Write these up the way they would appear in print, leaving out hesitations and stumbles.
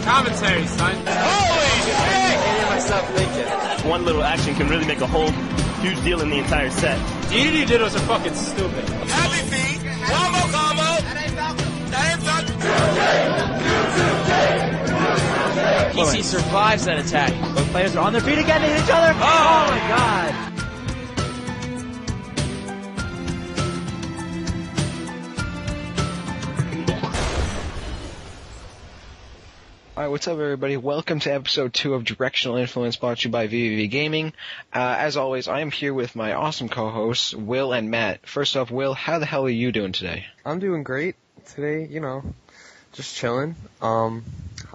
It's commentary, son. Holy shit! I hear myself thinking. One little action can really make a whole huge deal in the entire set. The unity dittos are fucking stupid. Happy feet, wombo combo. PC survives that attack. Both players are on their feet again. They hit each other. Oh my god. Alright, what's up everybody? Welcome to episode 2 of Directional Influence, brought to you by VVV Gaming. As always, I am here with my awesome co-hosts, Will and Matt. First off, Will, how the hell are you doing today? I'm doing great today, just chilling. I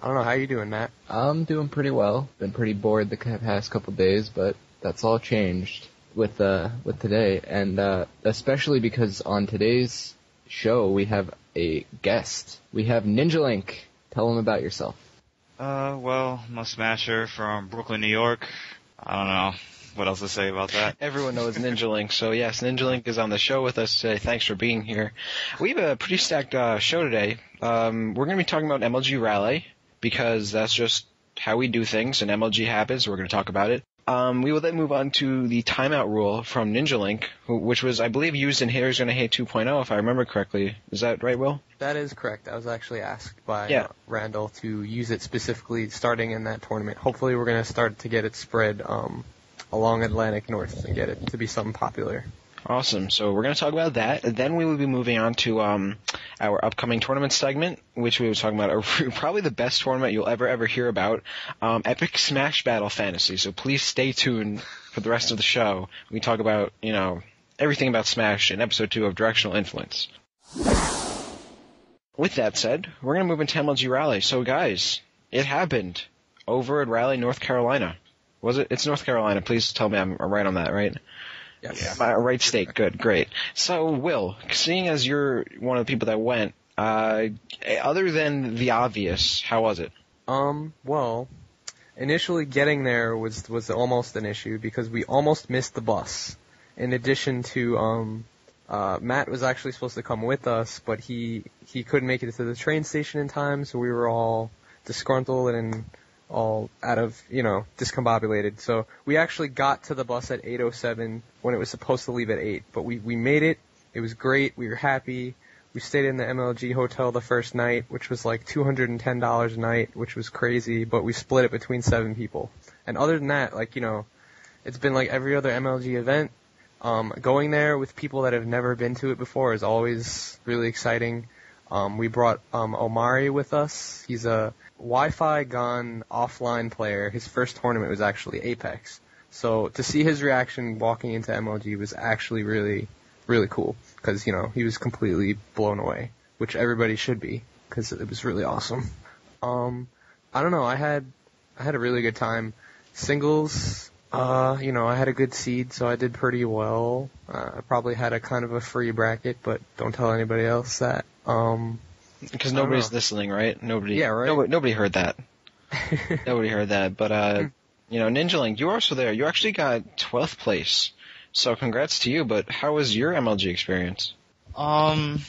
don't know, how you doing, Matt? I'm doing pretty well. Been pretty bored the past couple days, but that's all changed with today, and especially because on today's show we have a guest. We have Ninjalink. Tell them about yourself. Well, I'm a smasher from Brooklyn, New York. I don't know what else to say about that. Everyone knows Ninjalink, so yes, Ninjalink is on the show with us today. Thanks for being here. We have a pretty stacked show today. We're going to be talking about MLG Rally, because that's just how we do things, and MLG happens, we're going to talk about it. We will then move on to the timeout rule from Ninjalink, which was, I believe, used in Haters Gonna Hate 2.0, if I remember correctly. Is that right, Will? That is correct. I was actually asked by Randall to use it specifically starting in that tournament. Hopefully we're going to start to get it spread along Atlantic North and get it to be something popular. Awesome. So we're going to talk about that. Then we will be moving on to our upcoming tournament segment, which we were talking about probably the best tournament you'll ever hear about, Epic Smash Battle Fantasy. So please stay tuned for the rest of the show. We talk about, everything about Smash in episode 2 of Directional Influence. With that said, we're going to move into MLG Rally. So guys, it happened over at Raleigh, North Carolina. Was it? It's North Carolina. Please tell me I'm right on that, right? Yes. Right state. Good. Great. So, Will, seeing as you're one of the people that went, other than the obvious, how was it? Well, initially getting there was almost an issue because we almost missed the bus. In addition to, Matt was actually supposed to come with us, but he couldn't make it to the train station in time, so we were all disgruntled and all out of, discombobulated. So we actually got to the bus at 8:07 when it was supposed to leave at 8. But we made it. It was great. We were happy. We stayed in the MLG hotel the first night, which was like $210 a night, which was crazy, but we split it between 7 people. And other than that, it's been like every other MLG event. Going there with people that have never been to it before is always really exciting. We brought Omari with us. He's a Wi-Fi gone offline player. His first tournament was actually Apex. So to see his reaction walking into MLG was actually really, really cool. Because, he was completely blown away. Which everybody should be. Because it was really awesome. I don't know. I had a really good time. Singles, I had a good seed, so I did pretty well. I probably had a kind of a free bracket, but don't tell anybody else that. Because nobody's listening, right? Nobody. Yeah, right. Nobody heard that. Nobody heard that. But Ninjalink, you were also there. You actually got 12th place. So congrats to you. But how was your MLG experience? Well,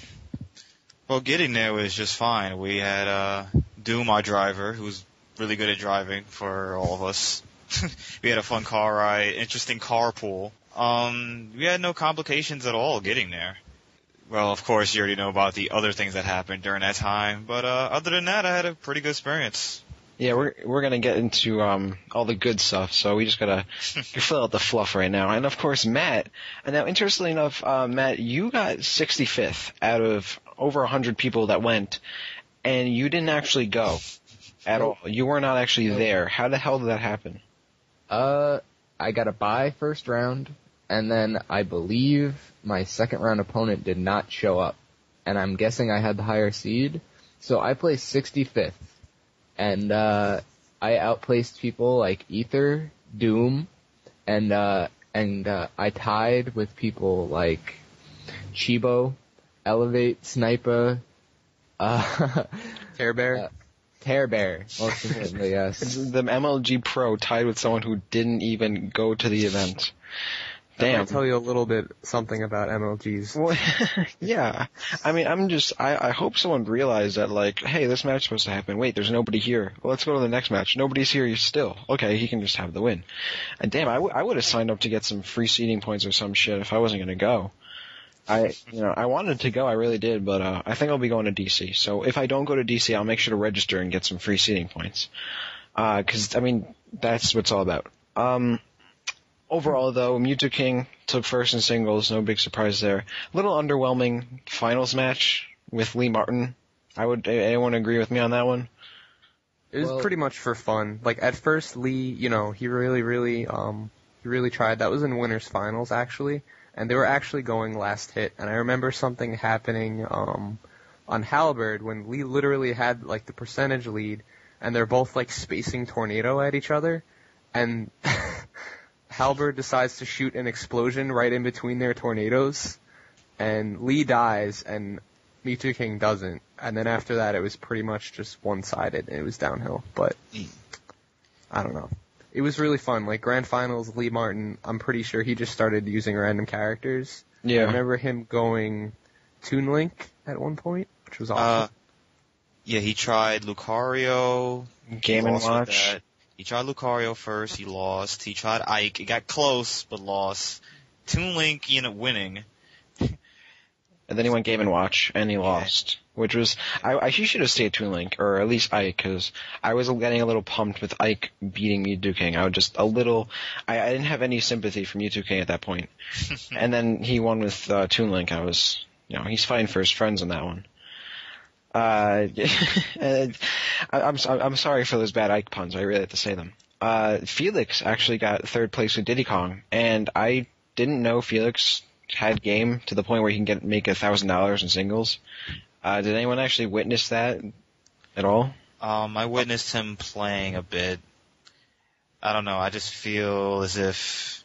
getting there was just fine. We had Doom, our driver, who's really good at driving for all of us. We had a fun car ride, interesting carpool. We had no complications at all getting there. Well, of course, you already know about the other things that happened during that time, but other than that, I had a pretty good experience. Yeah, we're gonna get into all the good stuff, so we just gotta fill out the fluff right now. And of course, Matt. And now, interestingly enough, Matt, you got 65th out of over 100 people that went, and you didn't actually go at all. You were not actually there. How the hell did that happen? I got a bye first round, and then I believe my second round opponent did not show up, and I'm guessing I had the higher seed, so I placed 65th, and I outplaced people like Ether, Doom, and I tied with people like Chibo, Elevate, Sniper, Tear Bear. Tear Bear, most importantly, yes. The MLG Pro tied with someone who didn't even go to the event. I Damn. tell you a little bit something about MLGs. Well, yeah. I mean, I hope someone realized that, like, hey, this match's supposed to happen. Wait, there's nobody here. Well, let's go to the next match. Nobody's here still. Okay, he can just have the win. And damn, I would have signed up to get some free seating points or some shit if I wasn't going to go. I wanted to go, I really did, but I think I'll be going to DC. So if I don't go to DC, I'll make sure to register and get some free seating points. 'Cause, I mean, that's what it's all about. Overall, though, Mewtwo King took first in singles, no big surprise there. A little underwhelming finals match with Lee Martin. Anyone agree with me on that one? It was pretty much for fun. Like, at first, Lee, he really tried. That was in winners finals, actually. And they were actually going last hit. And I remember something happening, on Halberd when Lee literally had, like, the percentage lead, and they're both, like, spacing Tornado at each other. And Halberd decides to shoot an explosion right in between their tornadoes, and Lee dies, and Mewtwo King doesn't. And then after that, it was pretty much just one-sided, and it was downhill. But I don't know. It was really fun. Like, Grand Finals, Lee Martin, I'm pretty sure he just started using random characters. Yeah. I remember him going Toon Link at one point, which was awesome. Yeah, he tried Lucario. Game & Watch. He tried Lucario first, he lost. He tried Ike, it got close, but lost. Toon Link, he ended up winning. And then he went Game & Watch, and he lost. Which was, he should have stayed Toon Link, or at least Ike, because I was getting a little pumped with Ike beating Mewtwo King. I didn't have any sympathy for Mewtwo King at that point. And then he won with Toon Link, he's fighting for his friends on that one. I'm sorry for those bad Ike puns. I really have to say them. Felix actually got third place with Diddy Kong, and I didn't know Felix had game to the point where he can make $1,000 in singles. Did anyone actually witness that at all? I witnessed him playing a bit. I don't know. I just feel as if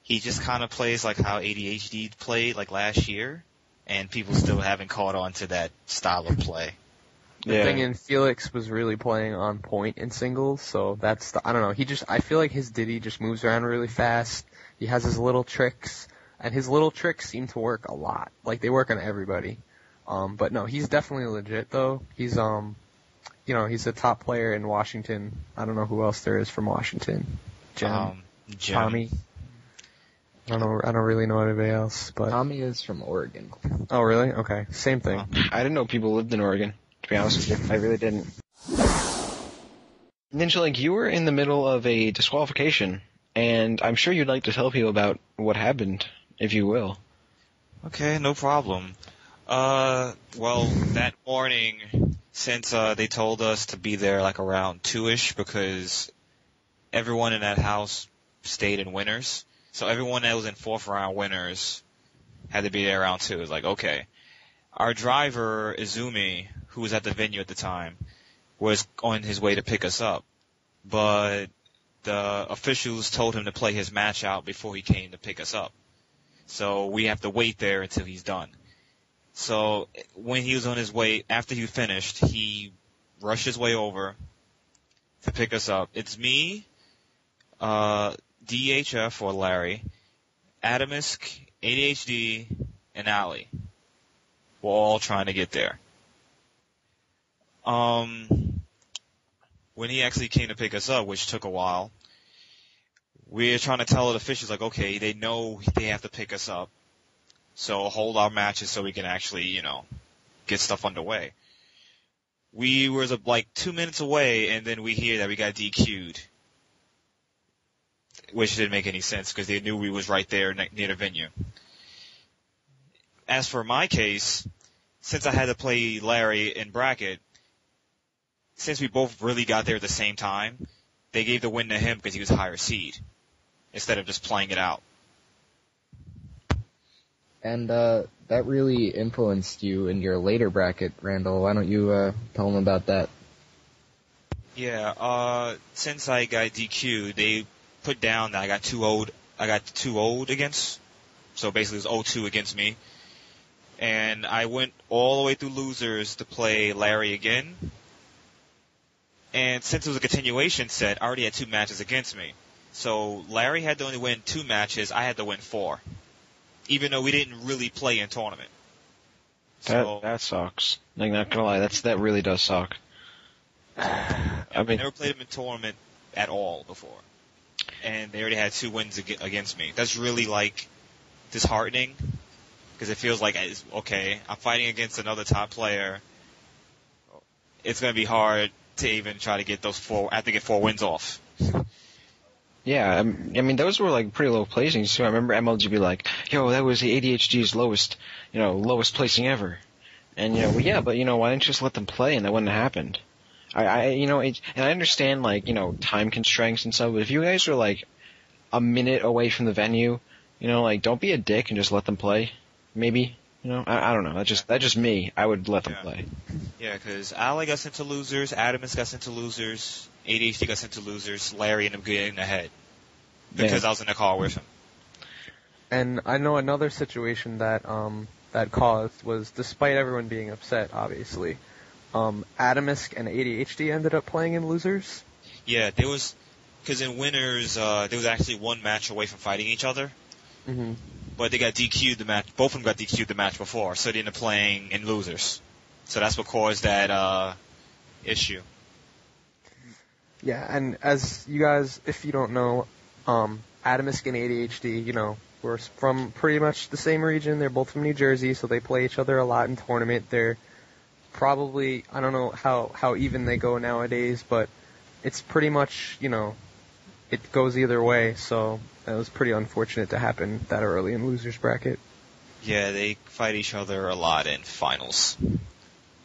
he just kind of plays like how ADHD played like last year. And people still haven't caught on to that style of play. The thing in Felix was really playing on point in singles, so I don't know, I feel like his Diddy just moves around really fast. He has his little tricks, and his little tricks seem to work a lot. Like, they work on everybody. But no, he's definitely legit though. He's, he's a top player in Washington. I don't know who else there is from Washington. Jim. Tommy. I don't really know anybody else, but Tommy is from Oregon. Oh, really? Okay. Same thing. I didn't know people lived in Oregon, to be honest with you. I really didn't. Ninjalink, you were in the middle of a disqualification, and I'm sure you'd like to tell people about what happened, if you will. Okay, no problem. Well, that morning, since they told us to be there like around 2-ish, because everyone in that house stayed in winners. So everyone that was in fourth round winners had to be there around 2. It was like, okay. Our driver, Izumi, who was at the venue at the time, was on his way to pick us up. But the officials told him to play his match out before he came to pick us up. So we have to wait there until he's done. So when he was on his way, after he finished, he rushed his way over to pick us up. It's me, DHF or Larry, Adamisk, ADHD, and Ali. We're all trying to get there. When he actually came to pick us up, which took a while, we're trying to tell the officials, like, okay, they know they have to pick us up, so hold our matches so we can actually, get stuff underway. We were like 2 minutes away, and then we hear that we got DQ'd. Which didn't make any sense because they knew we was right there near the venue. As for my case, since I had to play Larry in bracket, since we both really got there at the same time, they gave the win to him because he was higher seed, instead of just playing it out. And that really influenced you in your later bracket, Randall. Why don't you tell them about that? Yeah, since I got DQ'd, they put down that I got 2-0'd against, so basically it was 0-2 against me. And I went all the way through losers to play Larry again. And since it was a continuation set, I already had 2 matches against me. So Larry had to only win 2 matches. I had to win 4, even though we didn't really play in tournament. That sucks. Like, not gonna lie, that really does suck. I never played him in tournament at all before, and they already had 2 wins against me. That's really like disheartening, because it feels like, okay, I'm fighting against another top player. It's gonna be hard to even try to get those 4. I have to get 4 wins off. Yeah, I mean, those were like pretty low placings too. I remember MLG be like, "Yo, that was the ADHD's lowest placing ever." And yeah, but why didn't you just let them play and that wouldn't have happened? And I understand like time constraints and stuff, but if you guys are like a minute away from the venue, like don't be a dick and just let them play. Maybe, I don't know. That's just me. I would let them play. Yeah, because Ali got sent to losers, Adamus got sent to losers, ADHD got sent to losers, Larry ended up getting ahead because I was in the car with him. And I know another situation that caused was, despite everyone being upset, obviously, Adamus and ADHD ended up playing in losers. Yeah, because in winners, there was actually 1 match away from fighting each other. Mm-hmm. But they got DQ'd the match. Both of them got DQ'd the match before, so they ended up playing in losers. So that's what caused that issue. Yeah, and as you guys, if you don't know, Adamus and ADHD, we're from pretty much the same region. They're both from New Jersey, so they play each other a lot in tournament. They're probably, I don't know how even they go nowadays, but it's pretty much, it goes either way, so it was pretty unfortunate to happen that early in losers bracket. Yeah, they fight each other a lot in finals.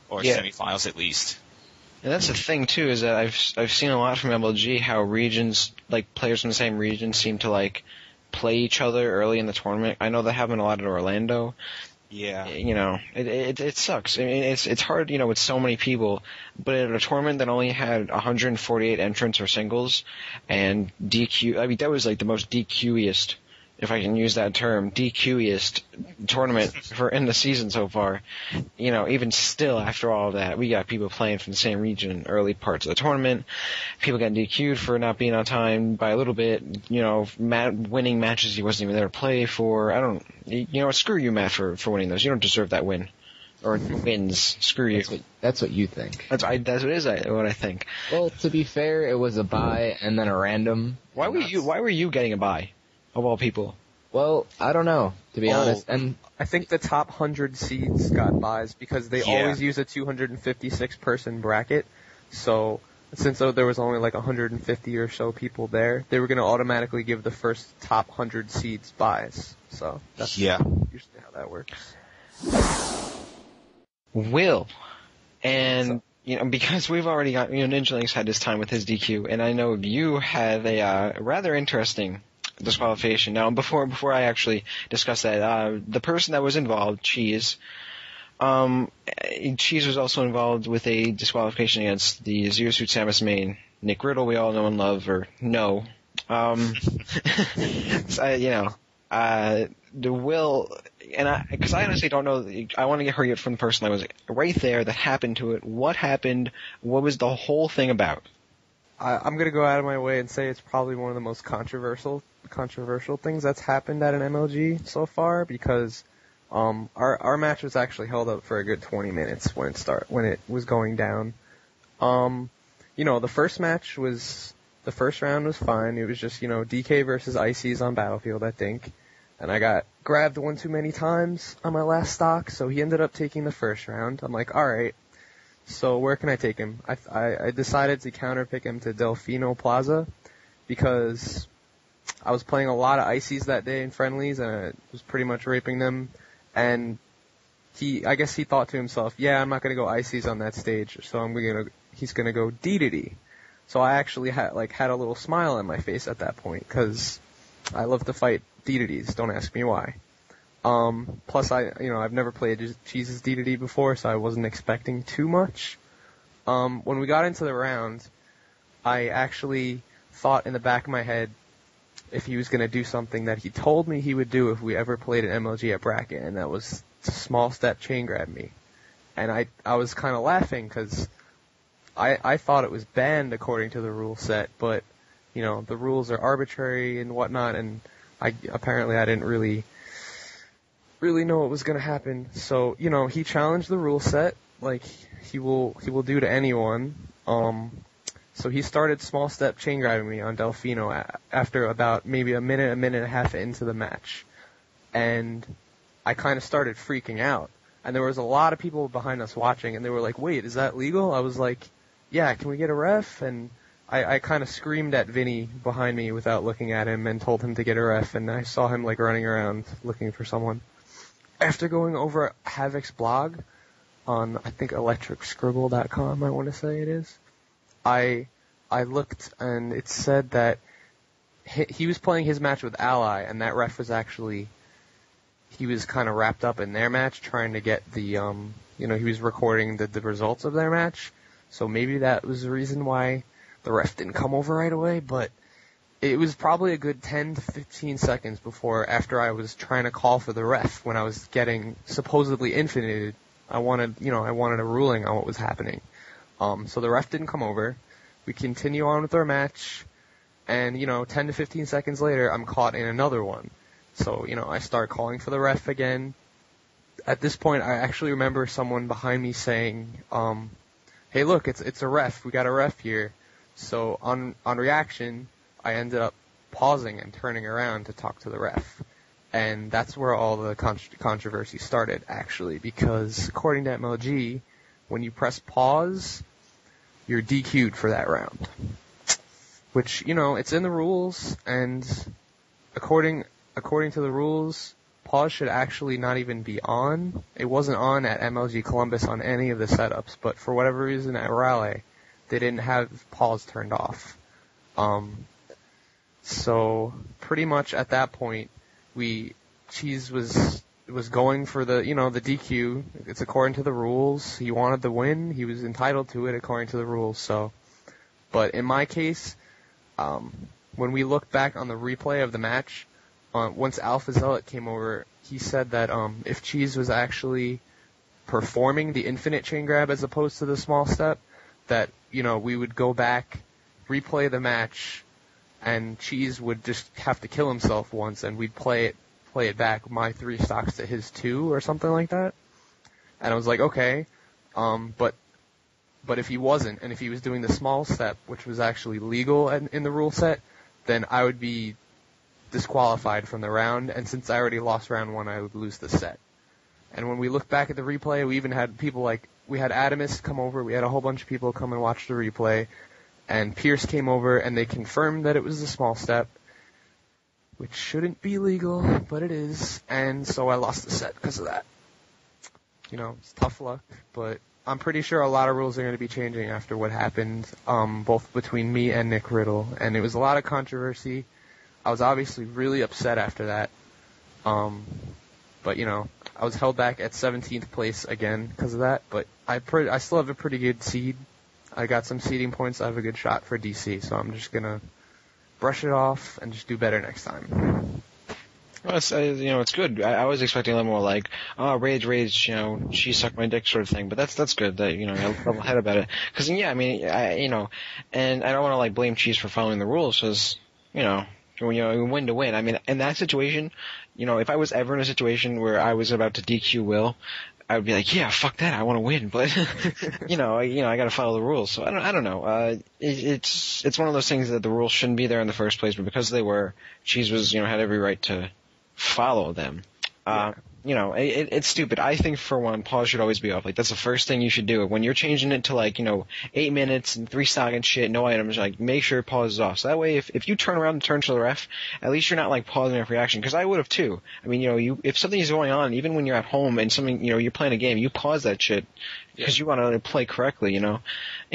Or semifinals at least. And that's the thing too, is that I've seen a lot from MLG how regions, like players from the same region, seem to like play each other early in the tournament. I know that happened a lot in Orlando. Yeah. It sucks. I mean, it's hard, with so many people, but at a tournament that only had 148 entrants or singles, and DQ, I mean, that was like the most DQ-iest, if I can use that term, DQ-iest tournament in the season so far. Even still, after all of that, we got people playing from the same region in early parts of the tournament. People got DQ'd for not being on time by a little bit. Winning matches he wasn't even there to play for. Screw you, Matt, for winning those. You don't deserve that win. Or wins. Screw you. That's what you think. That's what I think. Well, to be fair, it was a bye and then a random. Why were you getting a bye? Of all people. Well, I don't know, to be honest. And I think the top 100 seeds got buys because they always use a 256 person bracket. So since there was only like 150 or so people there, they were going to automatically give the first top 100 seeds buys. So that's usually how that works. Will. And because we've already got, Ninjalink's had his time with his DQ, and I know you had a rather interesting disqualification. Now, before I actually discuss that, the person that was involved, Cheese was also involved with a disqualification against the Zero Suit Samus main, Nick Riddle, we all know and love, or know. The Will, and because I honestly don't know, I want to hear it from the person that was right there that happened to it. What happened? What was the whole thing about? I'm going to go out of my way and say it's probably one of the most controversial things that's happened at an MLG so far, because our match was actually held up for a good 20 minutes when it was going down. The first round was fine. It was just, DK versus Ices on Battlefield, I think. And I got grabbed one too many times on my last stock, so he ended up taking the first round. I'm like, alright, so where can I take him? I decided to counterpick him to Delfino Plaza, because I was playing a lot of Ices that day in friendlies, and I was pretty much raping them. And I guess he thought to himself, yeah, I'm not gonna go Ices on that stage, so he's gonna go D. So I actually had a little smile on my face at that point, because I love to fight D-to-Ds, don't ask me why. Plus I've never played Cheese's D before, so I wasn't expecting too much. When we got into the round, I actually thought in the back of my head if he was going to do something that he told me he would do if we ever played an MLG at bracket, and that was small step chain grab me. And I was kind of laughing because I thought it was banned according to the rule set, but the rules are arbitrary and whatnot, and I didn't really know what was going to happen. So, he challenged the rule set like he will do to anyone. So he started small step chain grabbing me on Delfino after about maybe a minute and a half into the match. And I kind of started freaking out. And there was a lot of people behind us watching, and they were like, wait, is that legal? I was like, yeah, can we get a ref? And I kind of screamed at Vinny behind me without looking at him and told him to get a ref, and I saw him like running around looking for someone. After going over Havoc's blog on, I think, electricscribble.com, I want to say it is, I looked, and it said that he was playing his match with Ally, and that ref was actually, he was kind of wrapped up in their match, trying to get the, he was recording the results of their match, so maybe that was the reason why the ref didn't come over right away, but it was probably a good 10 to 15 seconds after I was trying to call for the ref, when I was getting supposedly infinited. I wanted a ruling on what was happening. So the ref didn't come over. We continue on with our match, and, 10 to 15 seconds later, I'm caught in another one. So, I start calling for the ref again. At this point, I actually remember someone behind me saying, hey, look, it's a ref. We got a ref here. So on reaction, I ended up pausing and turning around to talk to the ref. And that's where all the controversy started, actually, because according to MLG, when you press pause, you're DQ'd for that round. Which, it's in the rules, and according to the rules, pause should actually not even be on. It wasn't on at MLG Columbus on any of the setups, but for whatever reason at Raleigh, they didn't have pause turned off. So pretty much at that point, Cheese was going for the DQ. It's according to the rules. He wanted the win. He was entitled to it according to the rules. So, but in my case, when we looked back on the replay of the match, once Alpha Zealot came over, he said that if Cheese was actually performing the infinite chain grab as opposed to the small step, that we would go back, replay the match, and Cheese would just have to kill himself once, and we'd play it back, my 3 stocks to his 2 or something like that. And I was like, okay, but if he wasn't, and if he was doing the small step, which was actually legal in the rule set, then I would be disqualified from the round, and since I already lost round 1, I would lose the set. And when we look back at the replay, we even had people we had Adamus come over, we had a whole bunch of people come and watch the replay, and Pierce came over, and they confirmed that it was the small step, which shouldn't be legal, but it is, and so I lost the set because of that. It's tough luck, but I'm pretty sure a lot of rules are going to be changing after what happened, both between me and Nick Riddle, and it was a lot of controversy. I was obviously really upset after that, but I was held back at 17th place again because of that, but I still have a pretty good seed. I got some seeding points. I have a good shot for DC, so I'm just going to brush it off and just do better next time. Well, it's good. I was expecting a little more like, rage, she sucked my dick sort of thing, but that's good that, you're level head about it. Cause, yeah, and I don't want to, blame Cheese for following the rules, cause, win to win. I mean, in that situation, if I was ever in a situation where I was about to DQ Will, I would be like, yeah, fuck that, I want to win, but, I gotta follow the rules, so I don't know. It's one of those things that the rules shouldn't be there in the first place, but because they were, Cheese was, had every right to follow them. It's stupid. I think, for one, pause should always be off. That's the first thing you should do. When you're changing it to 8 minutes and 3 stock and shit, no items, make sure pause is off. So that way, if you turn around and turn to the ref, at least you're not pausing off reaction. Because I would have too. I mean, if something is going on, even when you're at home and something, you're playing a game, you pause that shit because you want to play correctly, And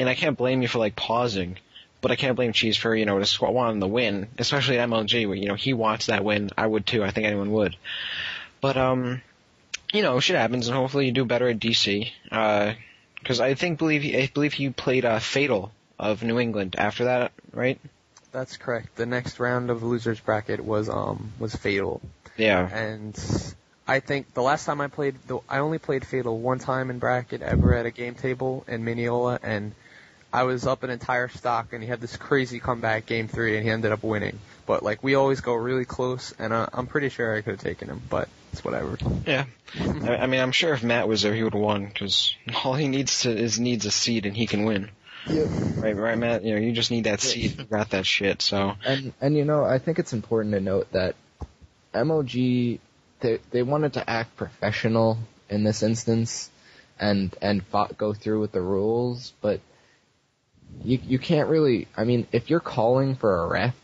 I can't blame you for pausing. But I can't blame Cheese for, wanting the win, especially at MLG, where, he wants that win. I would too. I think anyone would. But, shit happens, and hopefully you do better at DC. Because I believe he played Fatal of New England after that, right? That's correct. The next round of losers bracket was Fatal. Yeah. And I think the last time I played, I only played Fatal one time in bracket ever at a game table in Mineola, and I was up an entire stock, and he had this crazy comeback game 3, and he ended up winning. But like we always go really close, and I'm pretty sure I could have taken him, but it's whatever. Yeah, I mean, I'm sure if Matt was there, he would have won because all he needs needs a seed, and he can win. Yep. Right, Matt. You know, you just need that seed. You got that shit. So. And you know, I think it's important to note that MOG they wanted to act professional in this instance, and go through with the rules, but you can't really. I mean, if you're calling for a ref,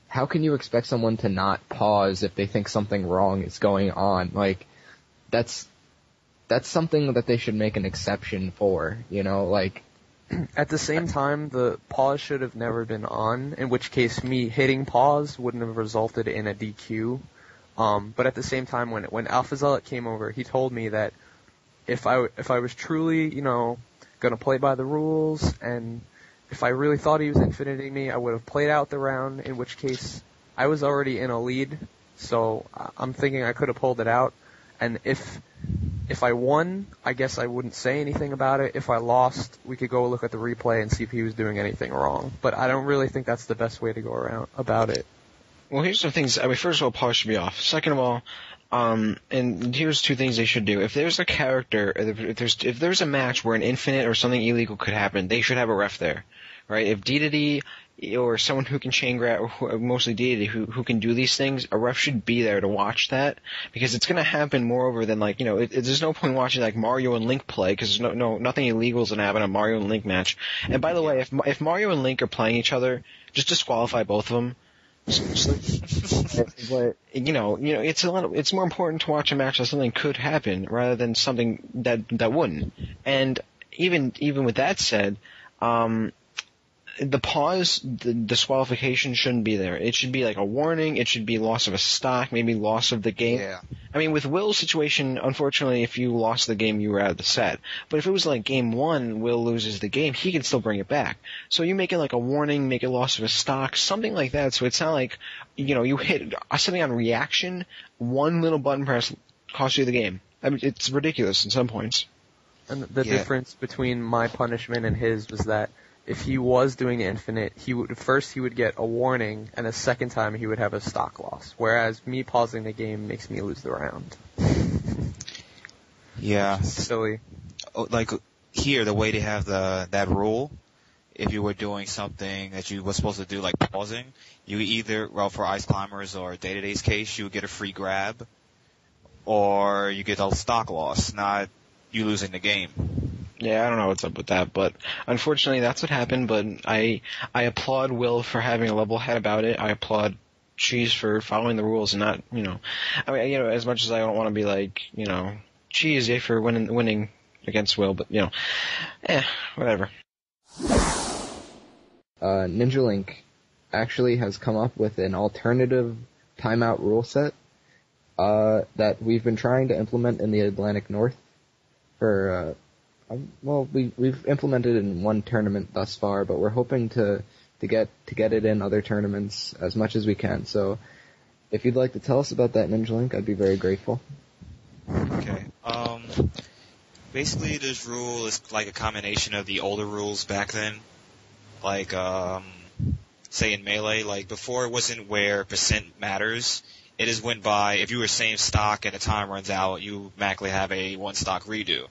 how can you expect someone to not pause if they think something wrong is going on? Like, that's something that they should make an exception for, you know, like. At the same time, the pause should have never been on, in which case me hitting pause wouldn't have resulted in a DQ. But at the same time, when Alpha Zealot came over, he told me that if I was truly, you know, gonna play by the rules, and if I really thought he was infiniting me, I would have played out the round, in which case I was already in a lead, so I'm thinking I could have pulled it out. And if I won, I guess I wouldn't say anything about it. If I lost, we could go look at the replay and see if he was doing anything wrong. But I don't really think that's the best way to go around about it. Well, here's the things. I mean, first of all, pause should be off. Second of all, and here's two things they should do. If there's a character, if there's a match where an infinite or something illegal could happen, they should have a ref there, right? If Dedede or someone who can chain grab, mostly Dedede, who can do these things, a ref should be there to watch that, because it's going to happen moreover than, like, you know, there's no point watching like Mario and Link play, because nothing illegal is going to happen in a Mario and Link match. And by the way, if Mario and Link are playing each other, just disqualify both of them. But you know, it's more important to watch a match that something could happen rather than something that wouldn't. And even with that said, the pause, the disqualification shouldn't be there. It should be like a warning. It should be loss of a stock, maybe loss of the game. Yeah. I mean, with Will's situation, unfortunately, if you lost the game, you were out of the set. But if it was like game 1, Will loses the game, he can still bring it back. So you make it like a warning, make it loss of a stock, something like that. So it's not like, you know, you hit something on reaction, one little button press costs you the game. I mean, it's ridiculous in some points. And the difference between my punishment and his was that if he was doing infinite, he would get a warning, and the second time he would have a stock loss. Whereas me pausing the game makes me lose the round. Yeah. Silly. Like here, the way they have that rule, if you were doing something that you were supposed to do, like pausing, you either, well, for Ice Climbers or Day-to-Day's case, you would get a free grab, or you get a stock loss, not you losing the game. Yeah, I don't know what's up with that, but unfortunately that's what happened. But I applaud Will for having a level head about it. I applaud Cheese for following the rules and not, you know, I mean, you know, as much as I don't want to be like, you know, Cheese for winning against Will, but, you know, whatever. Ninjalink actually has come up with an alternative timeout rule set that we've been trying to implement in the Atlantic North for we've implemented it in one tournament thus far, but we're hoping to get it in other tournaments as much as we can. So if you'd like to tell us about that, Ninjalink, I'd be very grateful. Okay. Basically this rule is like a combination of the older rules back then. Like, say in Melee, like before it wasn't where percent matters. It is when by, if you were same stock and the time runs out, you automatically have a one stock redo.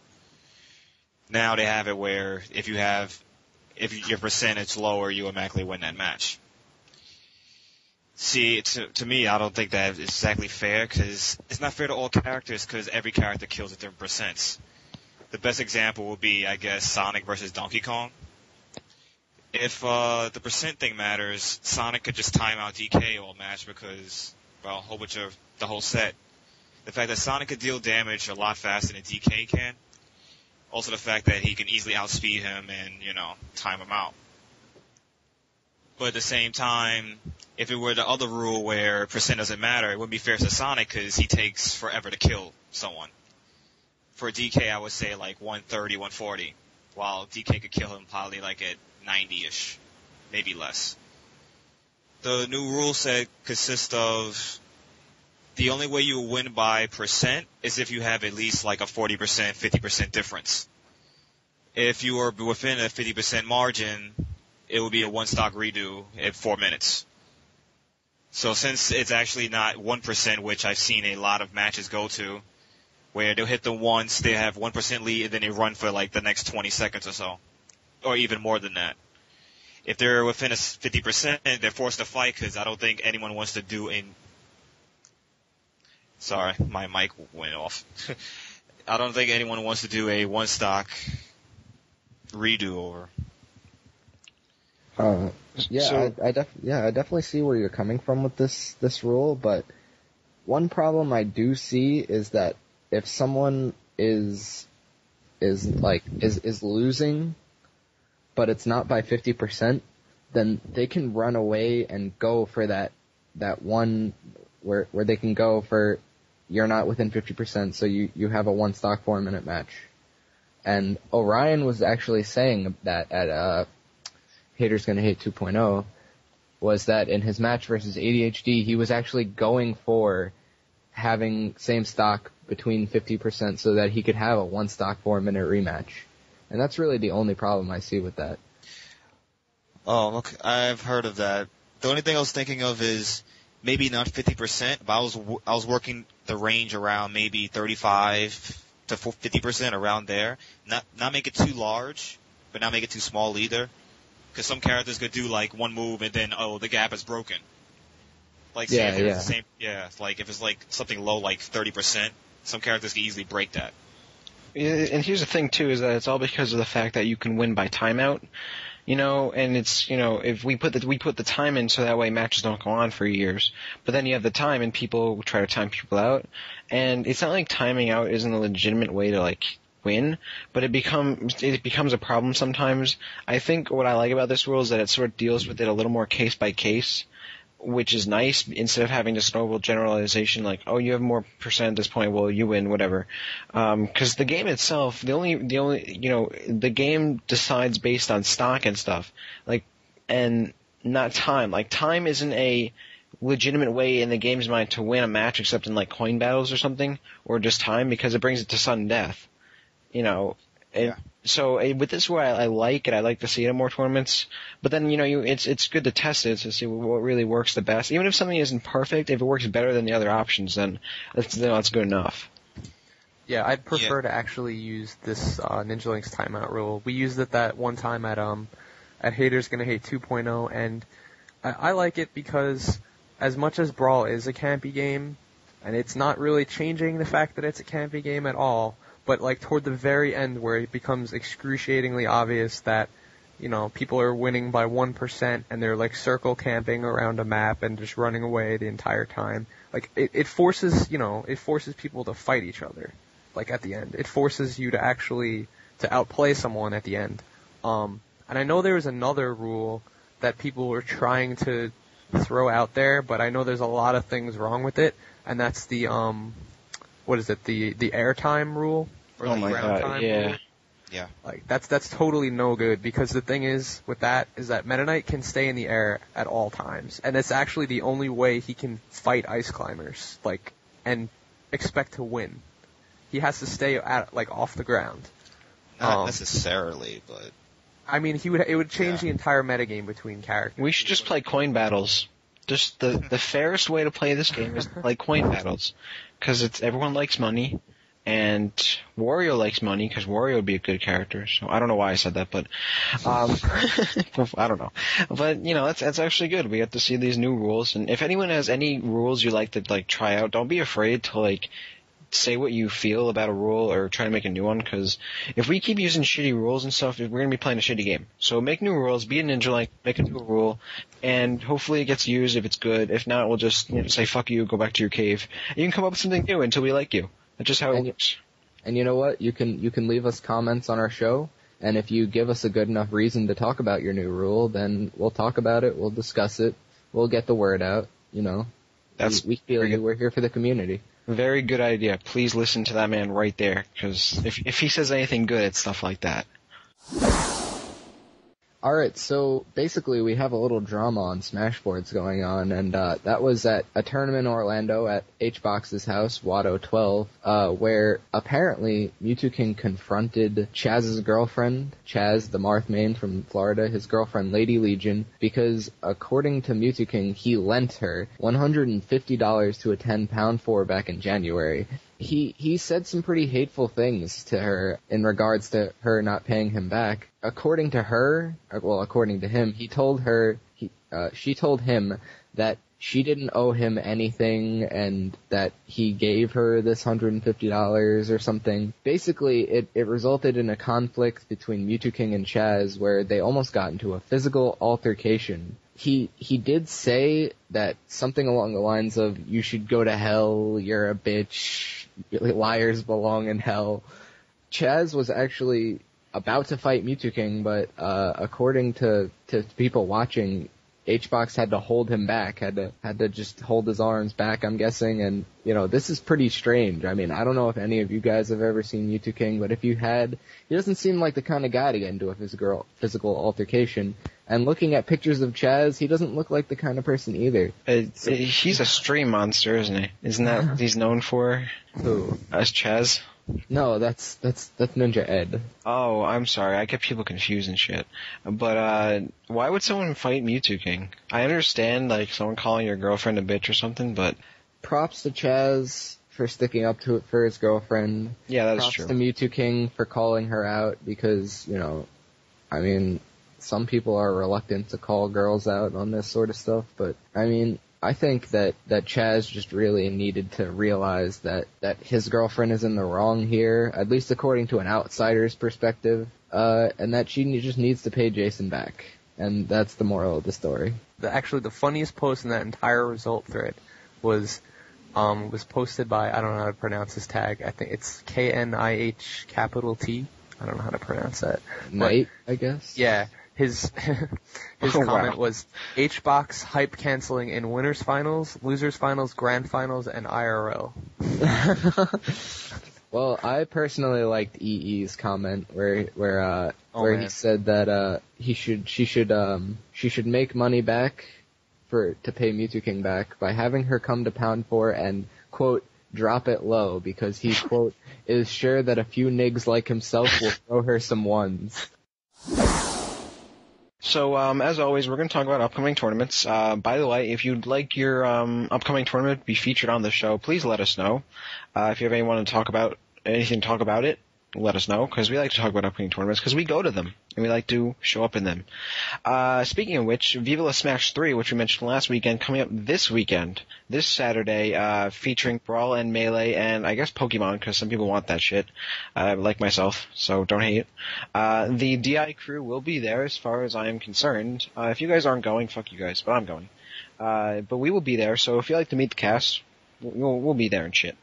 Now they have it where if your percentage lower, you automatically win that match. See, to me, I don't think that is exactly fair, because it's not fair to all characters, because every character kills at different percents. The best example would be, I guess, Sonic versus Donkey Kong. If the percent thing matters, Sonic could just time out DK all match because, well, a whole bunch of the whole set. The fact that Sonic could deal damage a lot faster than DK can. Also the fact that he can easily outspeed him and, you know, time him out. But at the same time, if it were the other rule where percent doesn't matter, it wouldn't be fair to Sonic because he takes forever to kill someone. For DK, I would say like 130, 140, while DK could kill him probably like at 90-ish, maybe less. The new rule set consists of the only way you win by percent is if you have at least like a 40%, 50% difference. if you were within a 50% margin, it would be a one stock redo at 4 minutes. So since it's actually not 1%, which I've seen a lot of matches go to, where they'll hit them once, they have 1% lead, and then they run for like the next 20 seconds or so. Or even more than that. If they're within a 50%, they're forced to fight because I don't think anyone wants to do a... Sorry, my mic went off. I don't think anyone wants to do a one stock redo over. I definitely see where you're coming from with this rule, but one problem I do see is that if someone is losing, but it's not by 50%, then they can run away and go for that one where they can go for you're not within 50%, so you have a one stock 4 minute match. And Orion was actually saying that at Haters Gonna Hate 2.0, was that in his match versus ADHD, he was actually going for having same stock between 50% so that he could have a one stock 4 minute rematch. And that's really the only problem I see with that. Oh, look, I've heard of that. The only thing I was thinking of is maybe not 50%, but I was working the range around maybe 35 to 50% around there. Not make it too large, but not make it too small either. Because some characters could do like one move and then, the gap is broken. Like, say if it's the same, like if it's like something low, like 30%, some characters can easily break that. And here's the thing too, is that it's all because of the fact that you can win by timeout. And it's, if we put the time in so that way matches don't go on for years, but then you have the time and people try to time people out, and it's not like timing out isn't a legitimate way to like win, but it becomes a problem sometimes. I think what I like about this rule is that it sort of deals with it a little more case by case, which is nice, instead of having this snowball generalization like, oh, you have more percent at this point, well, you win, whatever. Cause the game itself, the game decides based on stock and stuff, like, and not time. Like, time isn't a legitimate way in the game's mind to win a match except in like coin battles or something, or just time, because it brings it to sudden death. So with this rule, I like it. I like to see it in more tournaments. But then, it's good to test it to see what really works the best. Even if something isn't perfect, if it works better than the other options, then that's good enough. Yeah, I'd prefer to actually use this Ninjalink's timeout rule. We used it that one time at Haters Gonna Hate 2.0, and I like it because as much as Brawl is a campy game, and it's not really changing the fact that it's a campy game at all, but like toward the very end where it becomes excruciatingly obvious that, people are winning by 1% and they're like circle camping around a map and just running away the entire time. Like it forces people to fight each other. Like at the end, it forces you to outplay someone at the end. And I know there was another rule that people were trying to throw out there, but I know there's a lot of things wrong with it, and that's the what is it? The airtime rule? Or oh my god, yeah. Rule? Yeah. Like that's totally no good, because the thing is with that is that Meta Knight can stay in the air at all times, and it's actually the only way he can fight ice climbers, and expect to win. He has to stay off the ground. Not necessarily, but I mean, it would change the entire metagame between characters. We should just play coin battles. Just the fairest way to play this game is to play coin battles, because everyone likes money, and Wario likes money because Wario would be a good character. So I don't know why I said that, but I don't know. But that's actually good. We get to see these new rules, and if anyone has any rules you like to try out, don't be afraid to say what you feel about a rule or try to make a new one, because if we keep using shitty rules and stuff, we're going to be playing a shitty game. So make new rules, be a Ninjalink, make a new rule, and hopefully it gets used if it's good. If not, we'll just say fuck you, go back to your cave. You can come up with something new until we like you. That's just how it works. And you know what? You can leave us comments on our show, and if you give us a good enough reason to talk about your new rule, then we'll talk about it, we'll discuss it, we'll get the word out, We feel you, we're here for the community. Very good idea. Please listen to that man right there, because if he says anything good, it's stuff like that. Alright, so basically we have a little drama on Smashboards going on, and that was at a tournament in Orlando at HBox's house, Watto 12, where apparently Mewtwo King confronted Chaz's girlfriend, Chaz, the Marth main from Florida, his girlfriend Lady Legion, because according to Mewtwo King, he lent her $150 to attend Pound 4 back in January. He said some pretty hateful things to her in regards to her not paying him back. According to her, well, according to him, she told him that she didn't owe him anything and that he gave her this $150 or something. Basically, it resulted in a conflict between Mewtwo King and Chaz where they almost got into a physical altercation. He did say that something along the lines of, you should go to hell, you're a bitch, liars belong in hell. Chaz was actually about to fight Mewtwo King, but according to people watching, HBox had to hold him back, had to just hold his arms back, I'm guessing, and, this is pretty strange. I mean, I don't know if any of you guys have ever seen Mewtwo King, but if you had, he doesn't seem like the kind of guy to get into a physical altercation. And looking at pictures of Chaz, he doesn't look like the kind of person either. He's a stream monster, isn't he? Isn't that what he's known for? Who? As Chaz? No, that's Ninja Ed. Oh, I'm sorry. I get people confused and shit. But, why would someone fight Mewtwo King? I understand, someone calling your girlfriend a bitch or something, but... Props to Chaz for sticking up to it for his girlfriend. Yeah, that's Props true. to Mewtwo King for calling her out because, some people are reluctant to call girls out on this sort of stuff, but, I think that Chaz just really needed to realize that his girlfriend is in the wrong here, at least according to an outsider's perspective, and that she just needs to pay Jason back. And that's the moral of the story. Actually, the funniest post in that entire result thread was posted by, I don't know how to pronounce his tag, I think it's KNIH capital T. I don't know how to pronounce that. Knight, I guess? Yeah. His comment was, HBox hype canceling in winners finals, losers finals, grand finals, and IRL. Well, I personally liked EE's comment where he said that she should make money back to pay Mewtwo King back by having her come to Pound 4 and, quote, drop it low because he, quote, is sure that a few nigs like himself will throw her some ones. So, as always, we're going to talk about upcoming tournaments. By the way, if you'd like your upcoming tournament to be featured on the show, please let us know. If you have anything to talk about it, let us know, because we like to talk about upcoming tournaments, because we go to them, and we like to show up in them. Speaking of which, Viva La Smash 3, which we mentioned last weekend, coming up this weekend, this Saturday, featuring Brawl and Melee, and I guess Pokemon, because some people want that shit, like myself, so don't hate. The DI crew will be there, as far as I am concerned. If you guys aren't going, fuck you guys, but I'm going. But we will be there, so if you like to meet the cast, we'll be there and shit.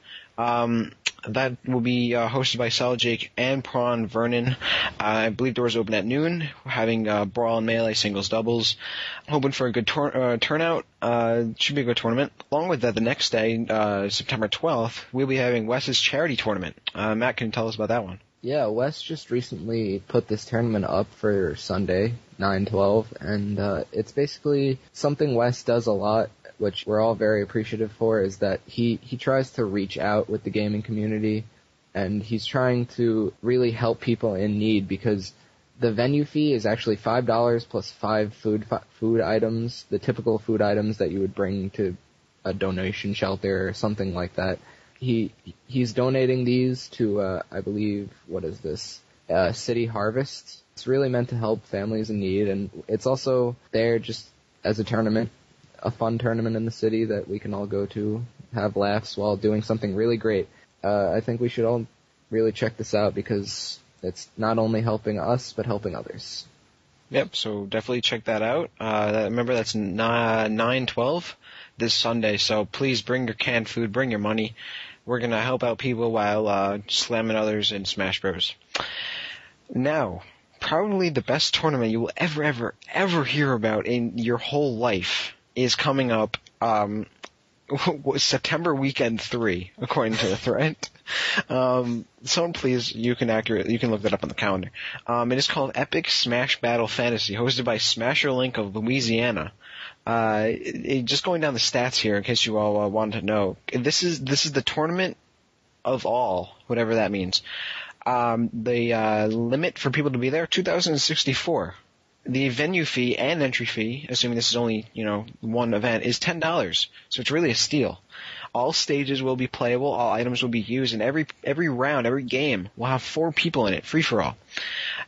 That will be hosted by Solid Jake and Prawn Vernon. I believe doors open at noon, having Brawl and Melee singles doubles. Hoping for a good turnout. Should be a good tournament. Along with that, the next day, September 12th, we'll be having Wes's charity tournament. Matt, can you tell us about that one? Yeah, Wes just recently put this tournament up for Sunday, 9/12, and it's basically something Wes does a lot, which we're all very appreciative for, is that he tries to reach out with the gaming community, and he's trying to really help people in need, because the venue fee is actually $5 plus 5 food items, the typical food items that you would bring to a donation shelter or something like that. He's donating these to, I believe, what is this? City Harvest. It's really meant to help families in need, and it's also there just as a tournament, a fun tournament in the city that we can all go to, have laughs while doing something really great. I think we should all really check this out because it's not only helping us, but helping others. Yep, so definitely check that out. Remember, that's 9/12 this Sunday, so please bring your canned food, bring your money. We're going to help out people while slamming others in Smash Bros. Now, probably the best tournament you will ever hear about in your whole life is coming up September weekend 3, according to the thread. Someone please, you can look that up on the calendar. It is called Epic Smash Battle Fantasy, hosted by Smasher of Louisiana. Just going down the stats here, in case you all wanted to know, this is the tournament of all, whatever that means. The limit for people to be there, 2,064. The venue fee and entry fee, assuming this is only, one event, is $10. So it's really a steal. All stages will be playable, all items will be used, and every round, every game will have 4 people in it, free for all.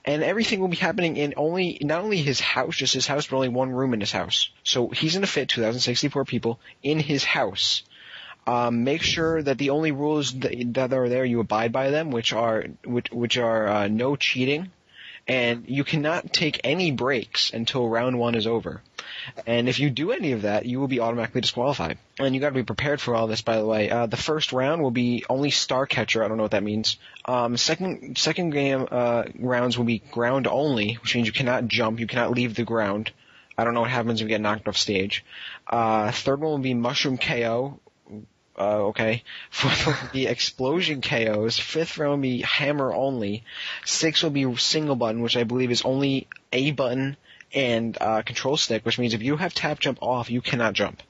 And everything will be happening in not only his house, just his house, but only one room in his house. So he's going to fit 2,064 people in his house. Make sure that the only rules that are there, you abide by them, which are no cheating, and you cannot take any breaks until round 1 is over. And if you do any of that, you will be automatically disqualified. And you got to be prepared for all this, by the way. The first round will be only Star Catcher. I don't know what that means. Second game rounds will be ground only, which means you cannot jump, you cannot leave the ground. I don't know what happens if you get knocked off stage. Third one will be Mushroom KO. Okay. Fourth one will be Explosion KOs. Fifth round will be Hammer only. Sixth will be Single Button, which I believe is only A button and control stick, which means if you have tap jump off, you cannot jump.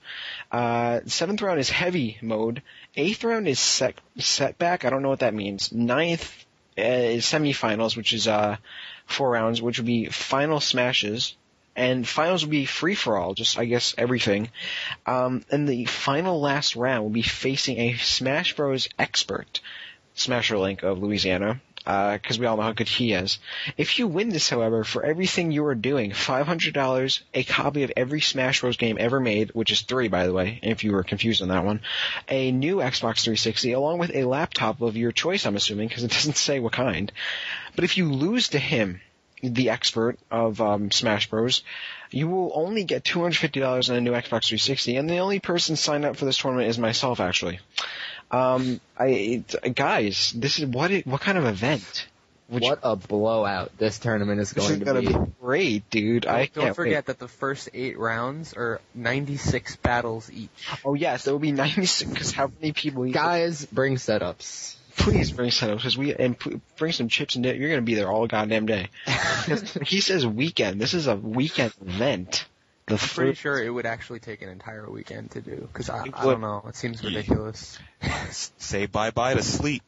Seventh round is Heavy mode. Eighth round is Setback. I don't know what that means. Ninth is Semifinals, which is 4 rounds, which would be Final Smashes. And finals will be free-for-all, just, I guess, everything. And the final last round will be facing a Smash Bros. Expert, Smasher of Louisiana, because we all know how good he is. If you win this, however, for everything you are doing, $500, a copy of every Smash Bros. Game ever made, which is 3, by the way, if you were confused on that one, a new Xbox 360, along with a laptop of your choice, I'm assuming, because it doesn't say what kind. But if you lose to him, the expert of Smash Bros., you will only get $250 on a new Xbox 360, and the only person signed up for this tournament is myself, actually. Guys, this is what kind of event? What a blowout this tournament is going to be. Great, dude. Don't forget that the first 8 rounds are 96 battles each. Oh, yes, there will be 96, because how many people... Guys, bring setups. Please bring setups, bring some chips and dip. You're going to be there all goddamn day. He says weekend. This is a weekend event. I'm pretty sure it would actually take an entire weekend to do, because I don't know. It seems ridiculous. Say bye-bye to sleep.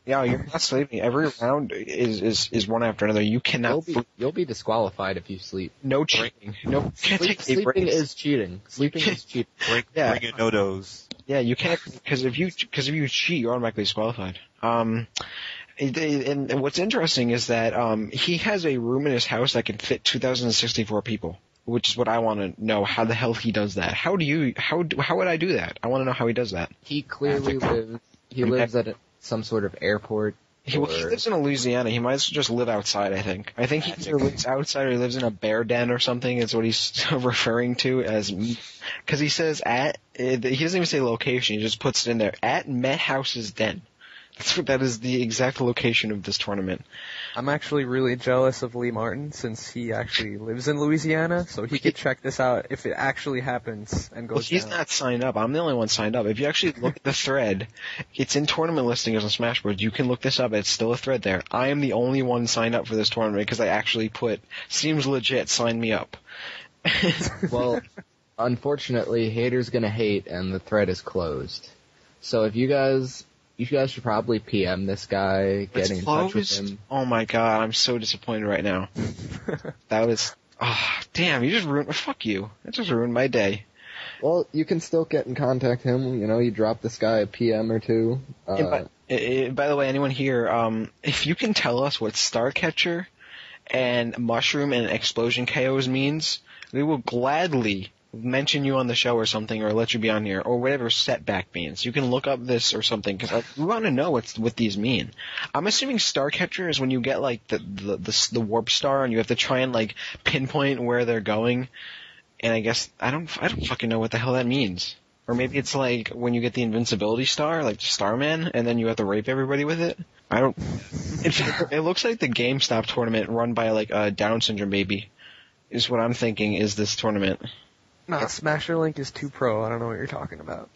Yeah, you're not sleeping. Every round is one after another. You cannot... You'll be disqualified if you sleep. No cheating. No, sleeping is cheating. Sleeping is cheating. Bring your no-dos. Yeah, you can't, because if you cheat, you're automatically disqualified. And what's interesting is that he has a room in his house that can fit 2,064 people, which is what I want to know. How the hell he does that? How would I do that? I want to know how he does that. He clearly lives at some sort of airport. He lives in Louisiana. He might as well just live outside, I think. I think he either lives outside or he lives in a bear den or something is what he's referring to as, because he says he doesn't even say location, he just puts it in there, at Met House's Den. That is the exact location of this tournament. I'm actually really jealous of Lee Martin, since he actually lives in Louisiana, so he could check this out if it actually happens and goes he's down. Not signed up. I'm the only one signed up. If you actually look at the thread, it's in tournament listings on Smash Bros. You can look this up. It's still a thread there. I am the only one signed up for this tournament because I actually put, seems legit, sign me up. Well, unfortunately, haters gonna hate, and the thread is closed. So if you guys should probably PM this guy, getting in touch with him. Oh my god, I'm so disappointed right now. That was, damn, you just ruined, fuck you. That just ruined my day. Well, you can still get in contact him, you drop this guy a PM or two. By the way, anyone here, if you can tell us what Star Catcher and Mushroom and Explosion KOs means, we will gladly mention you on the show or something, or let you be on here, or whatever setback means. You can look up this or something, because we want to know what these mean. I'm assuming Star Catcher is when you get like the warp star and you have to try and pinpoint where they're going. And I guess I don't fucking know what the hell that means. Or maybe it's like when you get the invincibility star, like Starman, and then you have to rape everybody with it. It looks like the GameStop tournament run by a Down syndrome baby, is what I'm thinking is this tournament. Nah, Smasher is too pro. I don't know what you're talking about.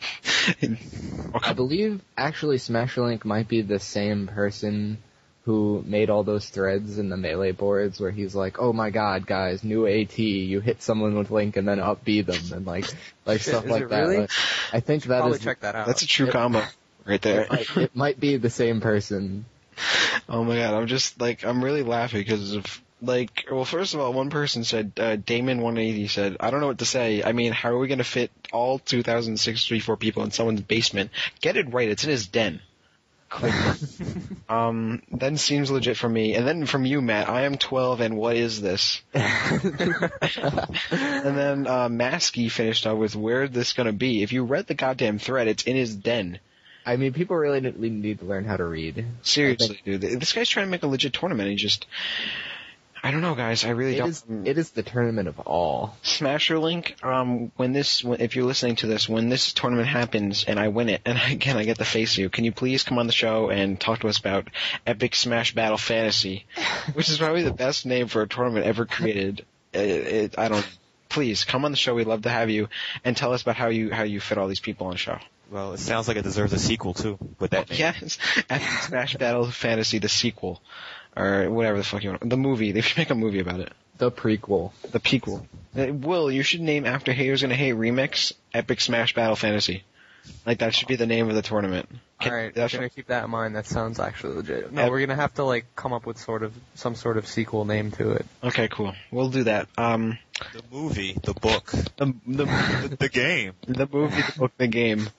I believe actually Smasherlink might be the same person who made all those threads in the Melee boards where he's like, oh my god, guys, new AT, you hit someone with Link and then up B them and like stuff is like it that. really? I think that Probably is, check that out. That's a true combo right there. it might be the same person. Oh my god, I'm just, like, I'm really laughing because of, like, well, first of all, one person said, Damon180 said, I don't know what to say. I mean, how are we going to fit all 2,634 people in someone's basement? Get it right, it's in his den. Then seems legit for me. And then from you, Matt, I am 12 and what is this? And then Maskey finished up with, where's this going to be? If you read the goddamn thread, it's in his den. I mean, people really need to learn how to read. Seriously, dude. This guy's trying to make a legit tournament. He just... I don't know, guys. I really don't. It is the tournament of all. Smasherlink, if you're listening to this, when this tournament happens and I win it, and again I get to face you, can you please come on the show and talk to us about Epic Smash Battle Fantasy, which is probably the best name for a tournament ever created. Please come on the show. We'd love to have you and tell us about how you fit all these people on the show. Well, it sounds like it deserves a sequel too. With that name. Yes, Epic Smash Battle Fantasy, the sequel. Or whatever the fuck you want. The movie. They should make a movie about it. The prequel. The prequel. Will, you should name After Haters Gonna Hate Remix Epic Smash Battle Fantasy. Like, that should be the name of the tournament. Alright, I'm gonna keep that in mind. That sounds actually legit. No, we're gonna have to, like, come up with some sort of sequel name to it. Okay, cool. We'll do that. The movie, the book, the game. The movie, the book, the game.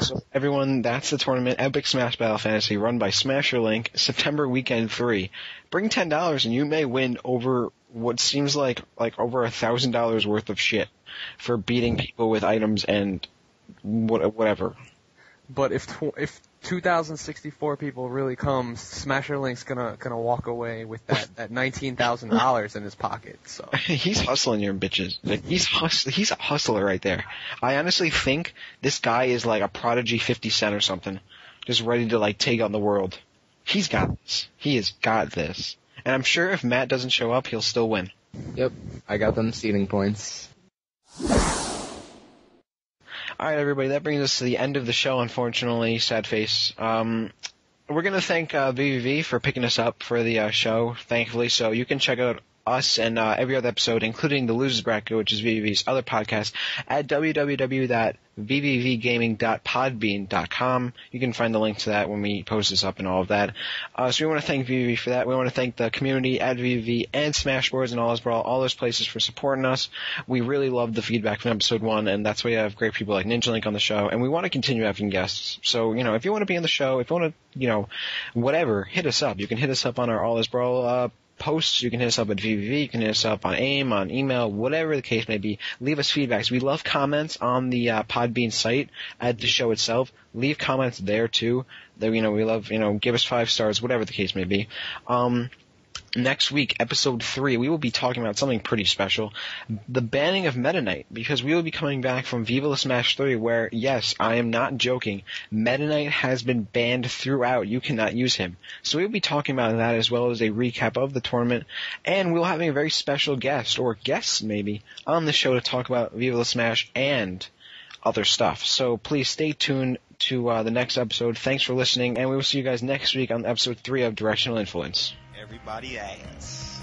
So everyone, that's the tournament, Epic Smash Battle Fantasy, run by Smasherlink, September weekend 3. Bring $10 and you may win over what seems like over $1,000 worth of shit for beating people with items and whatever. But if 2,064 people really come, Smasherlink's gonna walk away with that $19,000 in his pocket. So he's hustling your bitches. Like, he's a hustler right there. I honestly think this guy is like a prodigy 50 Cent or something, just ready to like take on the world. He's got this. He has got this. And I'm sure if Matt doesn't show up, he'll still win. Yep, I got them seeding points. Alright, everybody, that brings us to the end of the show, unfortunately. Sad face. We're going to thank VVV for picking us up for the show, thankfully. So you can check out us and every other episode, including the Losers Bracket, which is VVV's other podcast, at www.vvvgaming.podbean.com. You can find the link to that when we post this up and all of that. So we want to thank VVV for that. We want to thank the community at VVV and Smashboards and All Brawl, all those places for supporting us. We really love the feedback from episode 1, and that's why we have great people like Ninjalink on the show, and we want to continue having guests. So, if you want to be on the show, if you want to, whatever, hit us up. You can hit us up on our All Brawl posts. You can hit us up at VVV. You can hit us up on AIM, on email, whatever the case may be. Leave us feedbacks. We love comments on the Podbean site at the show itself. Leave comments there too. That we love. Give us 5 stars, whatever the case may be. Next week, episode 3, we will be talking about something pretty special, the banning of Meta Knight, because we will be coming back from Viva La Smash 3 where, yes, I am not joking, Meta Knight has been banned throughout. You cannot use him. So we'll be talking about that as well as a recap of the tournament, and we'll have a very special guest, or guests maybe, on the show to talk about Viva La Smash and other stuff. So please stay tuned to the next episode. Thanks for listening, and we will see you guys next week on episode 3 of Directional Influence. Everybody ass.